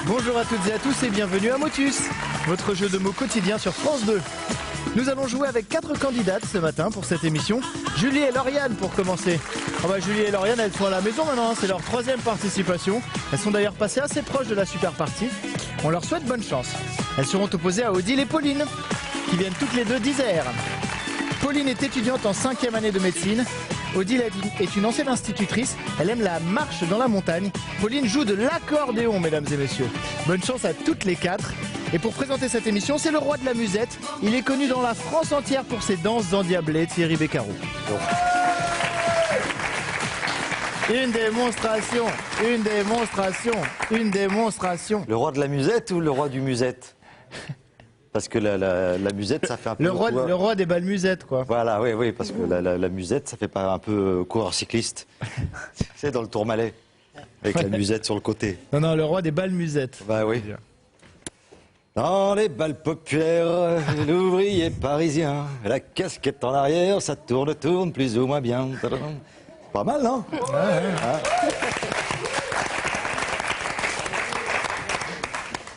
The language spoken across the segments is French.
Bonjour à toutes et à tous et bienvenue à Motus, votre jeu de mots quotidien sur France 2. Nous allons jouer avec 4 candidates ce matin pour cette émission. Julie et Lauriane pour commencer. Julie et Lauriane, elles sont à la maison maintenant, hein. C'est leur 3e participation. Elles sont d'ailleurs passées assez proches de la super partie. On leur souhaite bonne chance. Elles seront opposées à Odile et Pauline, qui viennent toutes les deux d'Isère. Pauline est étudiante en 5e année de médecine. Odile est une ancienne institutrice, elle aime la marche dans la montagne. Pauline joue de l'accordéon, mesdames et messieurs. Bonne chance à toutes les 4. Et pour présenter cette émission, c'est le roi de la musette. Il est connu dans la France entière pour ses danses endiablées, Thierry Beccaro. Une démonstration, une démonstration, une démonstration. Le roi de la musette ou le roi du musette? Parce que la musette, ça fait un peu... Le roi des balles musettes, quoi. Voilà, oui, parce que la musette, ça fait pas un peu coureur cycliste. C'est dans le Tourmalet, avec la musette sur le côté. Non, le roi des balles musettes. Bah oui. Dans les balles populaires, l'ouvrier parisien, la casquette en arrière, ça tourne plus ou moins bien. Pas mal, non?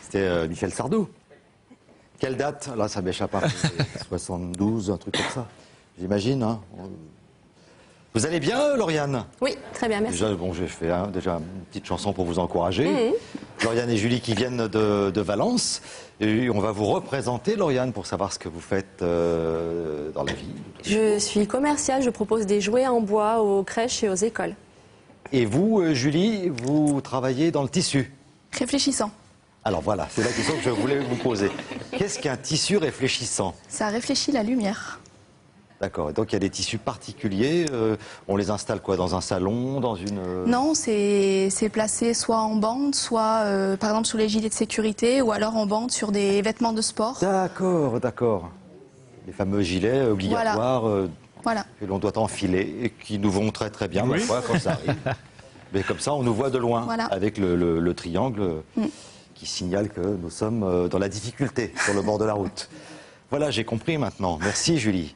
C'était Michel Sardou. Quelle date? Là, ça m'échappe. 72, un truc comme ça. J'imagine. Hein. Vous allez bien, Lauriane? Oui, très bien, merci. Déjà, j'ai fait déjà une petite chanson pour vous encourager. Lauriane et Julie qui viennent de Valence. Et on va vous représenter, Lauriane, pour savoir ce que vous faites dans la vie. Je suis commerciale, je propose des jouets en bois aux crèches et aux écoles. Et vous, Julie, vous travaillez dans le tissu? Réfléchissant. Alors voilà, c'est la question que je voulais vous poser. Qu'est-ce qu'un tissu réfléchissant? Ça réfléchit la lumière. D'accord, donc il y a des tissus particuliers, on les installe quoi, dans un salon, dans une... Non, c'est placé soit en bande, soit par exemple sous les gilets de sécurité, ou alors en bande sur des vêtements de sport. D'accord. Les fameux gilets obligatoires Voilà. que l'on doit enfiler et qui nous vont très bien, ma foi, quand ça arrive. Mais comme ça, on nous voit de loin, avec le triangle qui signale que nous sommes dans la difficulté sur le bord de la route. Voilà, j'ai compris maintenant. Merci, Julie.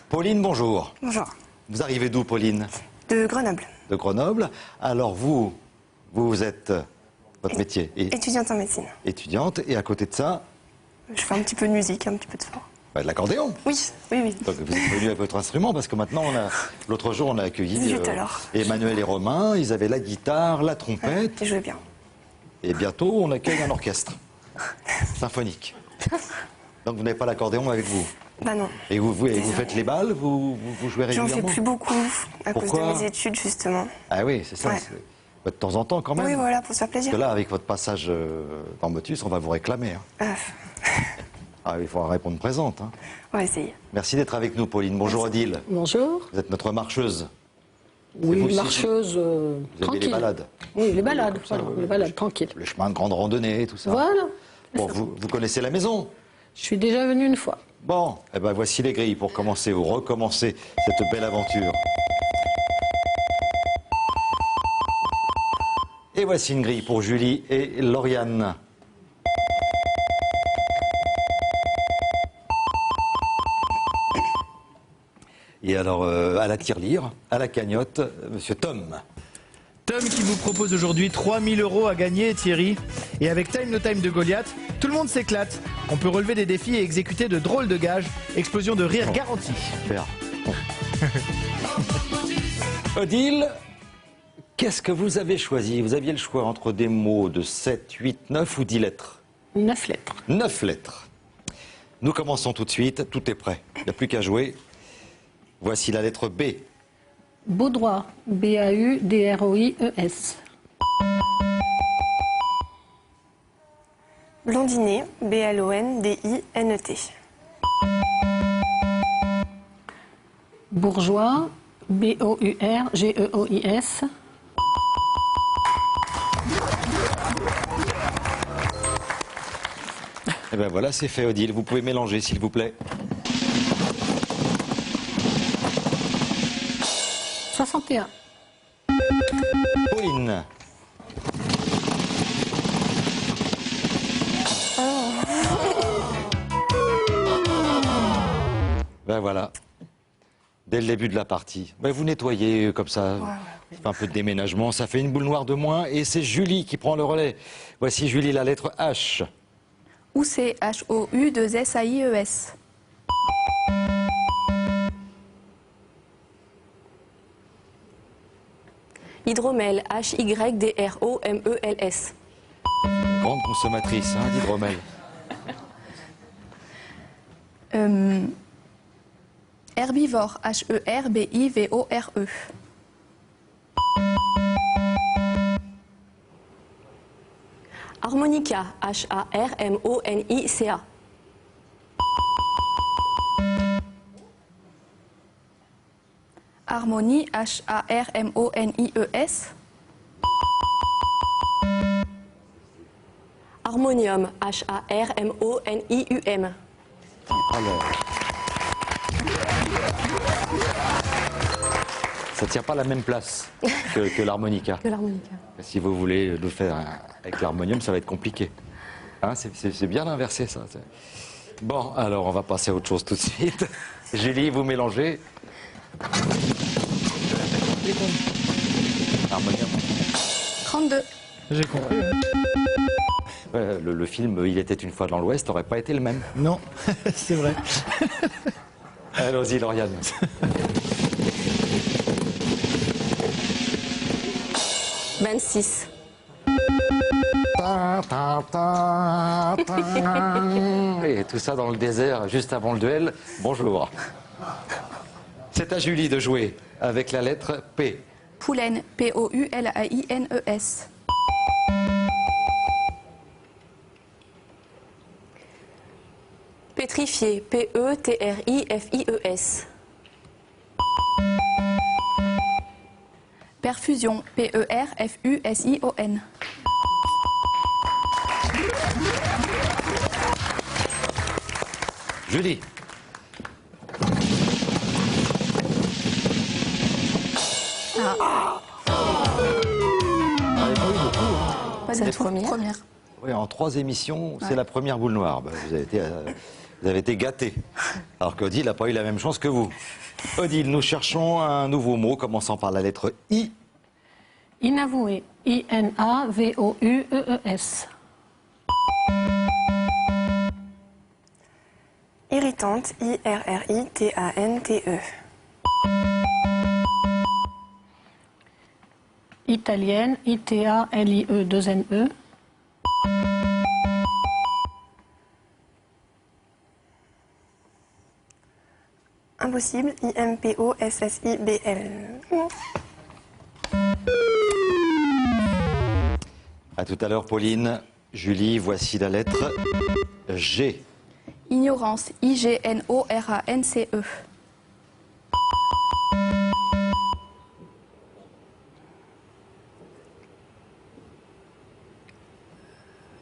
Pauline, bonjour. Bonjour. Vous arrivez d'où, Pauline? De Grenoble. De Grenoble. Alors vous êtes, votre métier est étudiante en médecine. Étudiante, et à côté de ça? Je fais un petit peu de musique, un petit peu de sport. De l'accordéon? Oui. Donc vous êtes venu avec votre instrument, parce que maintenant, l'autre jour, on a accueilli Emmanuel et Romain, ils avaient la guitare, la trompette. Ils jouaient bien. Et bientôt, on accueille un orchestre symphonique. Donc vous n'avez pas l'accordéon avec vous? Bah non. Et vous faites les balles, vous jouez régulièrement? J'en fais plus beaucoup, à cause de mes études, justement. Ah oui, c'est ça. Ouais. De temps en temps, quand même. Oui, voilà, pour se faire plaisir. Parce que là, avec votre passage dans Motus, on va vous réclamer. Hein. Il faudra répondre présente. Hein. On va essayer. Merci d'être avec nous, Pauline. Bonjour, Odile. Bonjour. Vous êtes notre marcheuse. Oui, marcheuse vous tranquille. avez les balades. Oui, les balades, voilà, les balades tranquilles. Le chemin de grande randonnée, tout ça. Voilà. Bon, vous connaissez la maison? Je suis déjà venue une fois. Bon, eh ben voici les grilles pour commencer ou recommencer cette belle aventure. Et voici une grille pour Julie et Lauriane. Et alors, à la tirelire, à la cagnotte, monsieur Tom. Tom qui vous propose aujourd'hui 3000 € à gagner, Thierry. Et avec Time No Time de Goliath, tout le monde s'éclate. On peut relever des défis et exécuter de drôles de gages. Explosion de rire garantie. Super. Odile, qu'est-ce que vous avez choisi? Vous aviez le choix entre des mots de 7, 8, 9 ou 10 lettres? 9 lettres. 9 lettres. Nous commençons tout de suite, tout est prêt. Il n'y a plus qu'à jouer. Voici la lettre B. Baudroie, B-A-U-D-R-O-I-E-S. Blondinet, B-L-O-N-D-I-N-E-T. Bourgeois, B-O-U-R-G-E-O-I-S. Et ben voilà, c'est fait, Odile. Vous pouvez mélanger, s'il vous plaît. 61. Pauline. Ben voilà. Dès le début de la partie. Ben vous nettoyez comme ça. Ça fait un peu de déménagement. Ça fait une boule noire de moins. Et c'est Julie qui prend le relais. Voici Julie, la lettre H. Houssaïes, H-O-U-2-S-A-I-E-S. Hydromel, H-Y-D-R-O-M-E-L-S. Grande consommatrice d'hydromel. Herbivore, H-E-R-B-I-V-O-R-E. Harmonica, H-A-R-M-O-N-I-C-A. Harmonie, H-A-R-M-O-N-I-E-S. Harmonium, H-A-R-M-O-N-I-U-M. Alors. Ça ne tient pas la même place que l'harmonica. Si vous voulez le faire avec l'harmonium, ça va être compliqué. Hein, c'est bien inversé, ça. Bon, alors on va passer à autre chose tout de suite. Julie, vous mélangez. Harmonium. 32. J'ai compris. Le film Il était une fois dans l'Ouest n'aurait pas été le même. Non, c'est vrai. Allons-y, Lauriane. 26. Et tout ça dans le désert, juste avant le duel. Bonjour. C'est à Julie de jouer avec la lettre P. Poulaine, P-O-U-L-A-I-N-E-S. Pétrifié, P-E-T-R-I-F-I-E-S. Perfusion, P-E-R-F-U-S-I-O-N. Julie. C'est la première. Oui, en 3 émissions, c'est la première boule noire. Bah, vous avez été gâtés. Alors qu'Odile n'a pas eu la même chance que vous. Odile, nous cherchons un nouveau mot commençant par la lettre I. Inavoué, I-N-A-V-O-U-E-E-S. Irritante, I-R-R-I-T-A-N-T-E. Italienne, I-T-A-L-I-E-2-N-E. Impossible, I-M-P-O-S-S-I-B-L. À tout à l'heure, Pauline. Julie, voici la lettre G. Ignorance, I-G-N-O-R-A-N-C-E.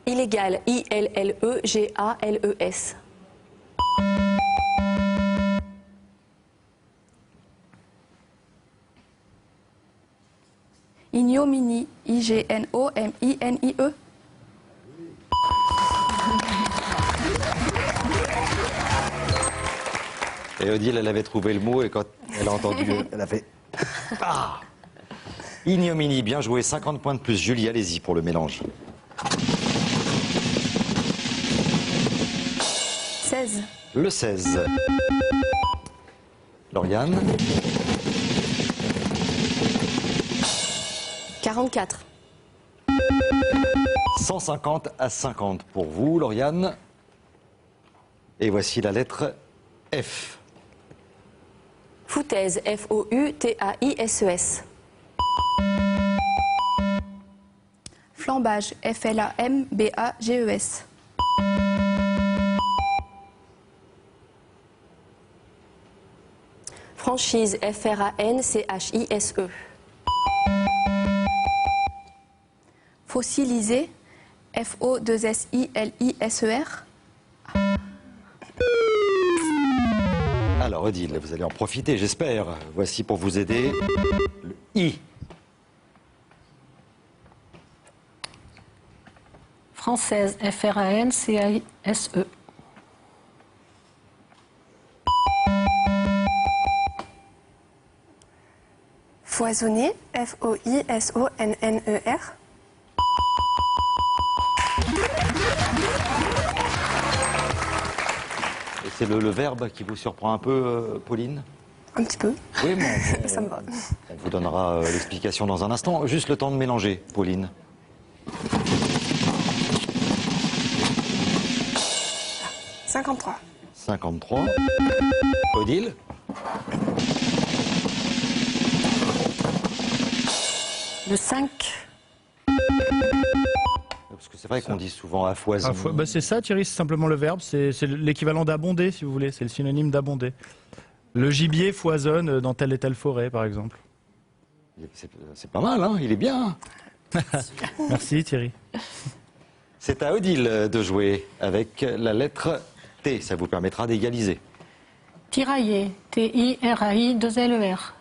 Illégal, I-L-L-E-G-A-L-E-S. Ignominie, I-G-N-O-M-I-N-I-E. Et Odile, elle avait trouvé le mot et quand elle a entendu, elle a fait Ah. Ignominie, bien joué, 50 points de plus. Julie, allez-y pour le mélange. 16. Le 16. Lauriane. 44. 150 à 50 pour vous, Lauriane. Et voici la lettre F. Foutaise, F-O-U-T-A-I-S-E-S. Flambage, F-L-A-M-B-A-G-E-S. Franchise, F-R-A-N-C-H-I-S-E. Fossiliser, F-O-2-S-I-L-I-S-E-R. Alors, Odile, vous allez en profiter, j'espère. Voici pour vous aider le I. Française, F-R-A-N-C-A-I-S-E. Foisonner, F-O-I-S-O-N-N-E-R. Et c'est le verbe qui vous surprend un peu, Pauline? Un petit peu. Oui, mais Ça me va. on vous donnera l'explication dans un instant. Juste le temps de mélanger, Pauline. 53. 53. Odile? Le 5. Parce que c'est vrai qu'on dit souvent à foison. Bah c'est ça, Thierry, c'est simplement le verbe. C'est l'équivalent d'abonder, si vous voulez. C'est le synonyme d'abonder. Le gibier foisonne dans telle et telle forêt, par exemple. C'est pas mal, hein, il est bien. Merci, Thierry. C'est à Odile de jouer avec la lettre T. Ça vous permettra d'égaliser. Tirailler, T-I-R-A-I-2-L-E-R.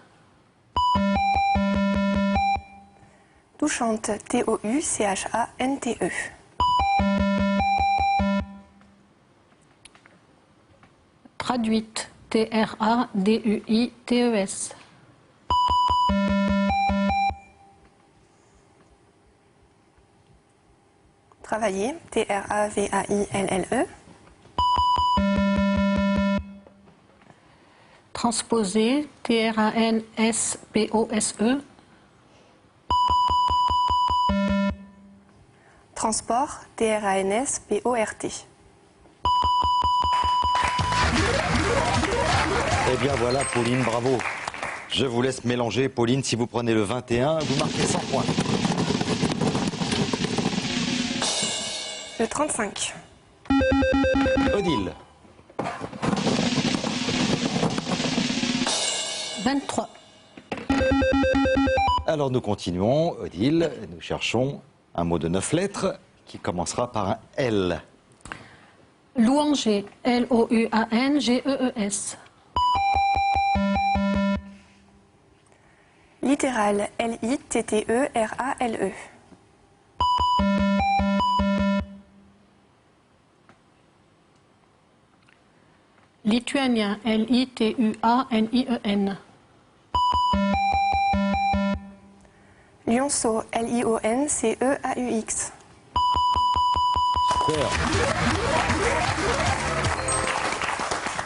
Touchante, T-O-U-C-H-A-N-T-E. Traduite, T-R-A-D-U-I-T-E-S. Travailler, T-R-A-V-A-I-L-L-E. Transposer, T-R-A-N-S-P-O-S-E. Transport, T-R-A-N-S-P-O-R-T. Eh bien voilà, Pauline, bravo. Je vous laisse mélanger. Pauline, si vous prenez le 21, vous marquez 100 points. Le 35. Odile. 23. Alors nous continuons, Odile, nous cherchons un mot de 9 lettres qui commencera par un L. Louanger, L-O-U-A-N-G-E-E-S. Littéral, L-I-T-T-E-R-A-L-E. Lituanien, L-I-T-U-A-N-I-E-N. Lionceau, L-I-O-N-C-E-A-U-X. Super.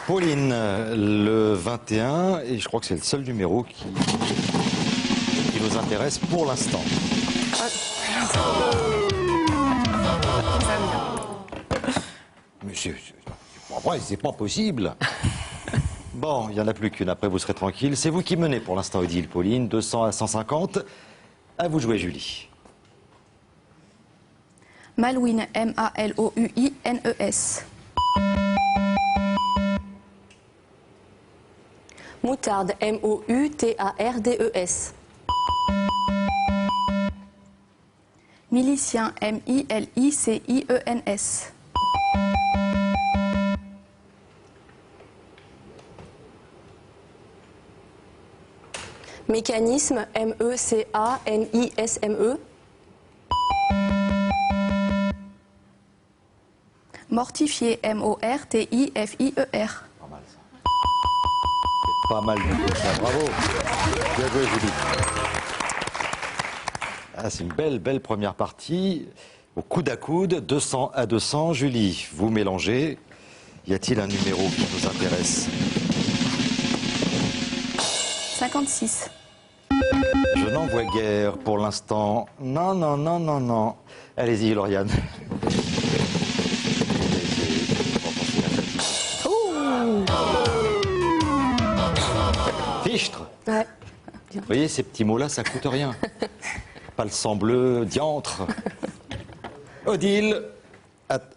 Pauline, le 21, et je crois que c'est le seul numéro qui nous intéresse pour l'instant. Monsieur, après, c'est pas possible. Bon, il n'y en a plus qu'une, après vous serez tranquille. C'est vous qui menez pour l'instant, Odile. Pauline, 200 à 150. À vous jouer, Julie. Malouine, M-A-L-O-U-I-N-E-S. Moutarde, M-O-U-T-A-R-D-E-S. Milicien, M-I-L-I-C-I-E-N-S. Mécanisme, M-E-C-A-N-I-S-M-E. Mortifier, M-O-R-T-I-F-I-E-R. Pas mal, ça. C'est pas mal du tout, ça. Bravo. Bien joué, Julie. Ah, c'est une belle première partie. Au coude à coude, 200 à 200. Julie, vous mélangez. Y a-t-il un numéro qui nous intéresse? 56. Je n'en vois guère pour l'instant. Non. Allez-y, Lauriane. Fichtre. Ouais. Vous voyez, ces petits mots-là, ça coûte rien. Pas le sang bleu, diantre. Odile.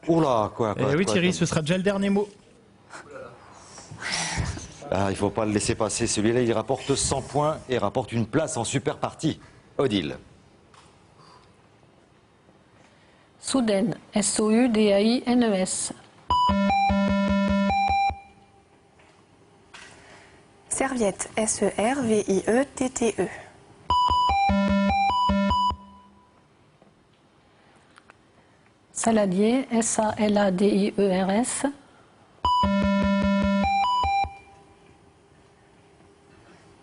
Oula, quoi. Oui, Thierry, ce sera déjà le dernier mot. Ah, il ne faut pas le laisser passer. Celui-là, il rapporte 100 points et rapporte une place en super partie. Odile. Soudaine, S-O-U-D-A-I-N-E-S. Serviette, S-E-R-V-I-E-T-T-E. Saladier, S-A-L-A-D-I-E-R-S.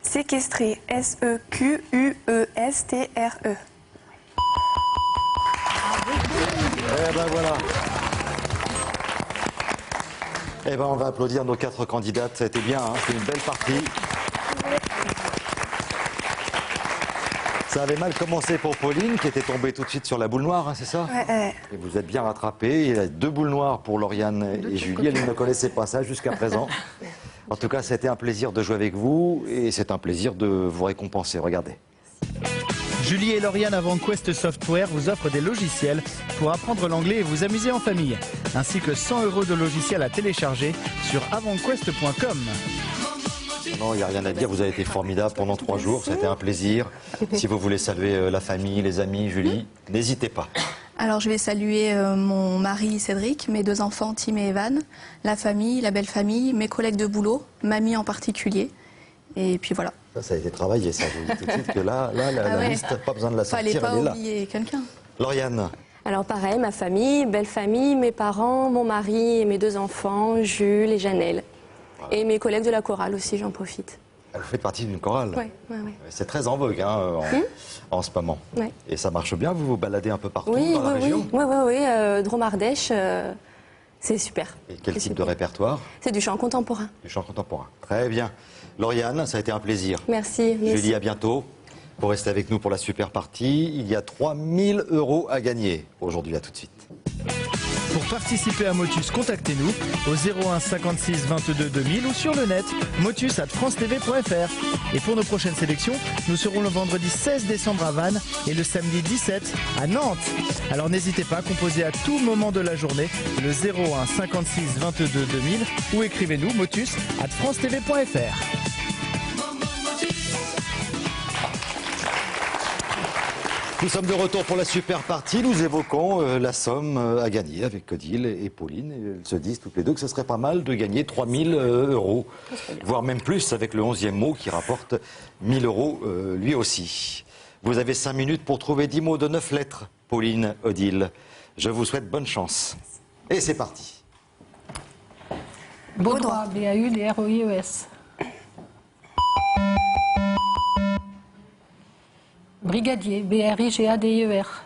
Séquestré, S-E-Q-U-E-S-T-R-E. Eh ben voilà. Eh ben on va applaudir nos 4 candidates. C'était bien, hein, c'était une belle partie. Ça avait mal commencé pour Pauline, qui était tombée tout de suite sur la boule noire, hein, c'est ça? Ouais. Et vous êtes bien rattrapés. Il y a 2 boules noires pour Lauriane et Julie. Elles ne connaissaient pas ça jusqu'à présent. En tout cas, c'était un plaisir de jouer avec vous et c'est un plaisir de vous récompenser. Regardez. Julie et Lauriane avant Quest Software vous offrent des logiciels pour apprendre l'anglais et vous amuser en famille, ainsi que 100 € de logiciels à télécharger sur avantquest.com. Non, il n'y a rien à dire, vous avez été formidable pendant 3 jours, c'était un plaisir. Si vous voulez saluer la famille, les amis, Julie, n'hésitez pas. Alors je vais saluer mon mari Cédric, mes 2 enfants Tim et Evan, la famille, la belle famille, mes collègues de boulot, mamie en particulier. Et puis voilà. Ça a été travaillé, ça. Je vous dis tout de suite que la liste, pas besoin de la sortir, Fallait pas elle est là. oublier quelqu'un. Lauriane. Alors pareil, ma famille, belle famille, mes parents, mon mari et mes 2 enfants, Jules et Janelle. Et mes collègues de la chorale aussi, j'en profite. Vous faites partie d'une chorale. Ouais. C'est très en vogue hein, en ce moment. Ouais. Et ça marche bien, vous vous baladez un peu partout Oui, dans la région. oui. Drôme-Ardèche, c'est super. Et quel type de répertoire? C'est du chant contemporain. Du chant contemporain. Très bien. Lauriane, ça a été un plaisir. Merci. Julie, à bientôt. Pour rester avec nous pour la super partie, il y a 3 000 € à gagner aujourd'hui. À tout de suite. Pour participer à Motus, contactez-nous au 01 56 22 2000 ou sur le net motus@francetv.fr. Et pour nos prochaines sélections, nous serons le vendredi 16 décembre à Vannes et le samedi 17 à Nantes. Alors n'hésitez pas à composer à tout moment de la journée le 01 56 22 2000 ou écrivez-nous motus@francetv.fr. Nous sommes de retour pour la super partie. Nous évoquons la somme à gagner avec Odile et Pauline. Et elles se disent toutes les deux que ce serait pas mal de gagner 3 000 €, voire même plus avec le 11e mot qui rapporte 1 000 € lui aussi. Vous avez 5 minutes pour trouver 10 mots de 9 lettres, Pauline, Odile. Je vous souhaite bonne chance. Et c'est parti. Baudroie, B-A-U-D-R-O-I-E-S. Brigadier, B-R-I-G-A-D-I-E-R.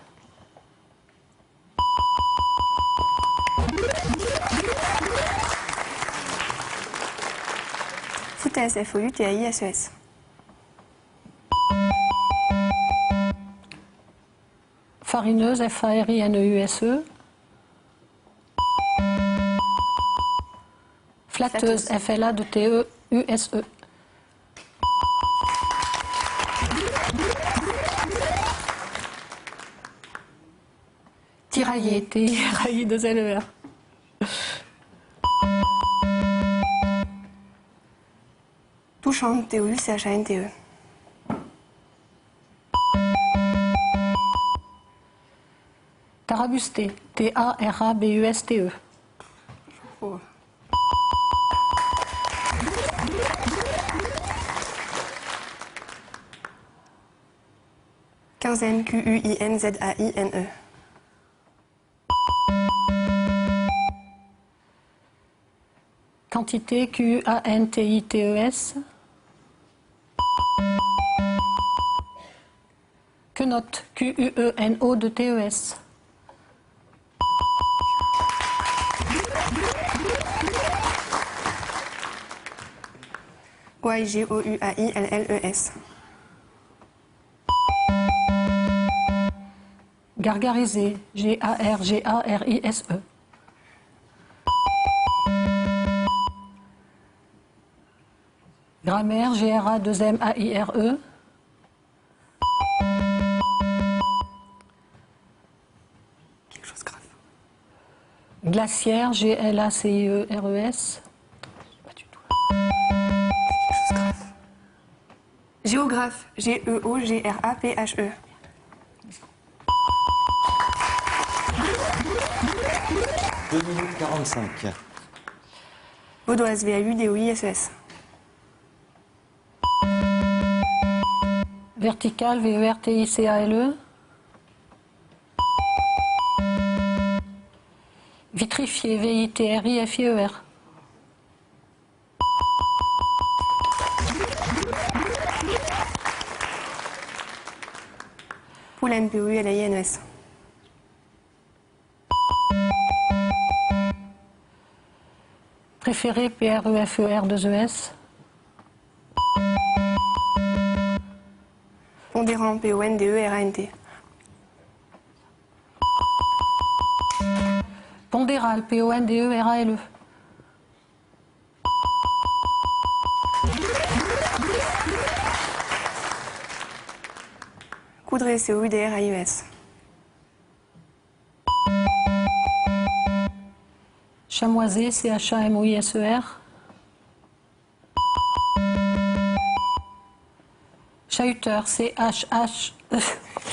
Foutaise, F-O-U-T-A-I-S-E-S. Farineuse, F-A-R-I-N-E-U-S-E. Flatteuse, F-L-A-T-E-U-S-E. Tiraillé, T-I-R-A-I-2-L-E-R. Touchante, T-O-U-C-H-A-N-T-E. Tarabusté, T-A-R-A-B-U-S-T-E. Oh. Quinzaine, Q-U-I-N-Z-A-I-N-E. Quantité, Q-A-N-T-I-T-E-S. Quenotte, Q-U-E-N-O de T-E-S. O-I-G-O-U-A-I-L-L-E-S. Gargarisé, G-A-R-G-A-R-I-S-E. Grammaire, G-R-A-2-M-A-I-R-E. Quelque chose de grave. Glacière, G-L-A-C-I-E-R-E-S. Pas du tout. Géographe. G-E-O-G-R-A-P-H-E. – 2 minutes 45. Vaudoise. V-A-U-D-O-I-S-E-S. Vertical, V-E-R-T-I-C-A-L-E. Vitrifié, V-I-T-R-I-F-I-E-R. Poulaine. P-O-U-L-A-I-N-E-S. Préféré, P-R-E-F-E-R-2-E-S. Pondérant. P-O-N-D-E-R-A-N-T. Pondéral, P-O-N-D-E-R-A-L-E. Coudray. C-O-U-D-R-A-I-E-S. Chamoisé, C-H-A-M-O-I-S-E-R. Chahuteur, C-H-H...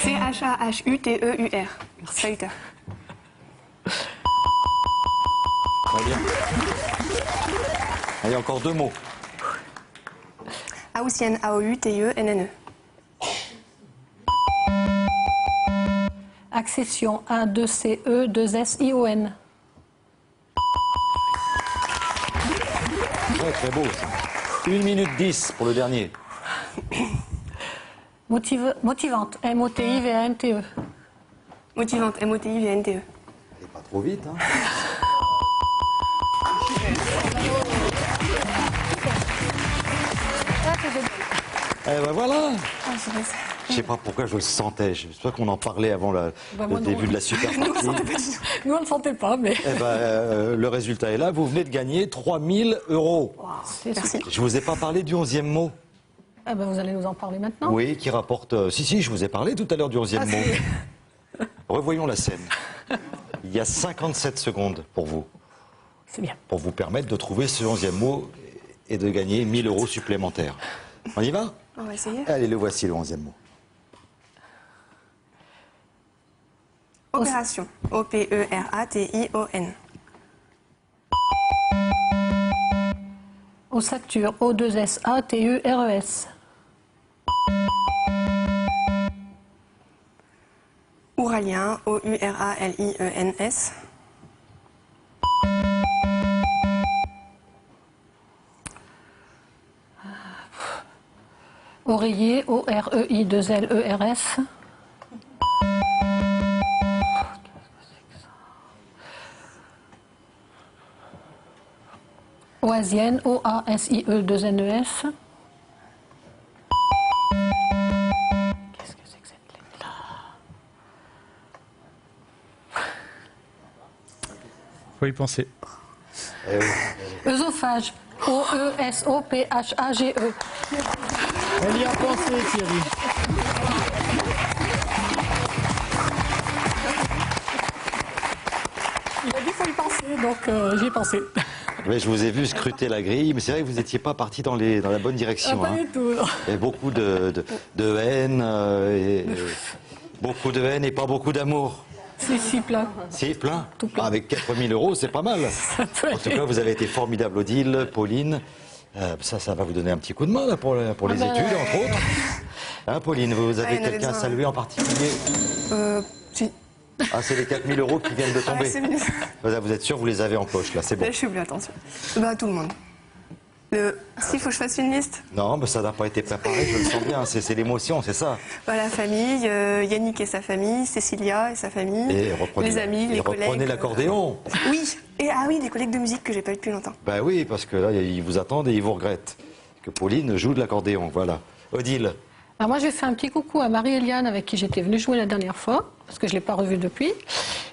C-H-A-H-U-T-E-U-R. Chahuteur. Très bien. Allez, encore 2 mots. Haussienne. A-O-U-T-I-E-N-N-E. Accession, A-2-C-E-2-S-I-O-N. Ouais, très beau ça. 1 minute 10 pour le dernier. Motivante, M-O-T-I-V-A-N-T-E. Motivante. M-O-T-I-V-N-T-E. Allez, pas trop vite, hein. Eh ben voilà. Je sais pas pourquoi je le sentais. J'espère qu'on en parlait avant le début de la super partie. Nous, on ne le sentait pas, mais... Eh ben, le résultat est là. Vous venez de gagner 3 000 €. Merci. Je vous ai pas parlé du 11e mot. Ah ben, vous allez nous en parler maintenant. Oui, qui rapporte... Si, je vous ai parlé tout à l'heure du 11e mot. Revoyons la scène. Il y a 57 secondes pour vous. C'est bien. Pour vous permettre de trouver ce 11e mot et de gagner 1 000 € supplémentaires. On y va? On va essayer. Allez, le voici, le 11e mot. Opération. O-P-E-R-A-T-I-O-N. Ossature, O-2-S-A-T-U-R-E-S. Ouralien. O-U-R-A-L-I-E-N-S. Oreiller, O-R-E-I-2-L-E-R-S. Oasienne, O-A-S-I-E-2-N-E-S. Qu'est-ce que c'est que cette lettre-là? Faut y penser. Œsophage, O-E-S-O-P-H-A-G-E. Elle y a pensé, Thierry. Il a dit qu'il faut y penser, donc j'y ai pensé. Mais je vous ai vu scruter la grille, mais c'est vrai que vous n'étiez pas parti dans la bonne direction. Pas du tout. Il y a beaucoup de haine, beaucoup de haine et pas beaucoup d'amour. Si, plein. Si, plein. Tout plein. Avec 4 000 €, c'est pas mal. En tout cas, vous avez été formidable, Odile, Pauline. Ça va vous donner un petit coup de main là, pour les études, entre autres. Hein, Pauline, vous avez quelqu'un à saluer en particulier? Si. Ah, c'est les 4 000 € qui viennent de tomber. c'est venu. Vous êtes sûr, vous les avez en poche, là, c'est bon. Là, je suis obligée, attention. Bah, tout le monde. S'il faut que je fasse une liste. Non, mais ça n'a pas été préparé, je le sens bien. C'est l'émotion, c'est ça. Bah, la famille, Yannick et sa famille, Cécilia et sa famille, Et les amis, les collègues. reprenez l'accordéon. Oui, et les collègues de musique que j'ai pas eu depuis longtemps. Ben oui, parce que là, ils vous attendent et ils vous regrettent. Que Pauline joue de l'accordéon, voilà. Odile. Alors moi, j'ai fait un petit coucou à Marie-Eliane, avec qui j'étais venue jouer la dernière fois, parce que je ne l'ai pas revue depuis.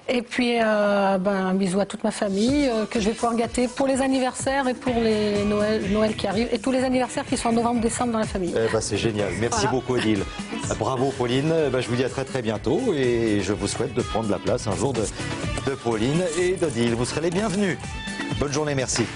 Et puis, un bisou à toute ma famille, que je vais pouvoir gâter pour les anniversaires et pour les Noël qui arrivent, et tous les anniversaires qui sont en novembre-décembre dans la famille. Eh ben, c'est génial. Merci beaucoup, Odile. Bravo, Pauline. Je vous dis à très très bientôt et je vous souhaite de prendre la place un jour de Pauline et d'Odile. Vous serez les bienvenus. Bonne journée, merci.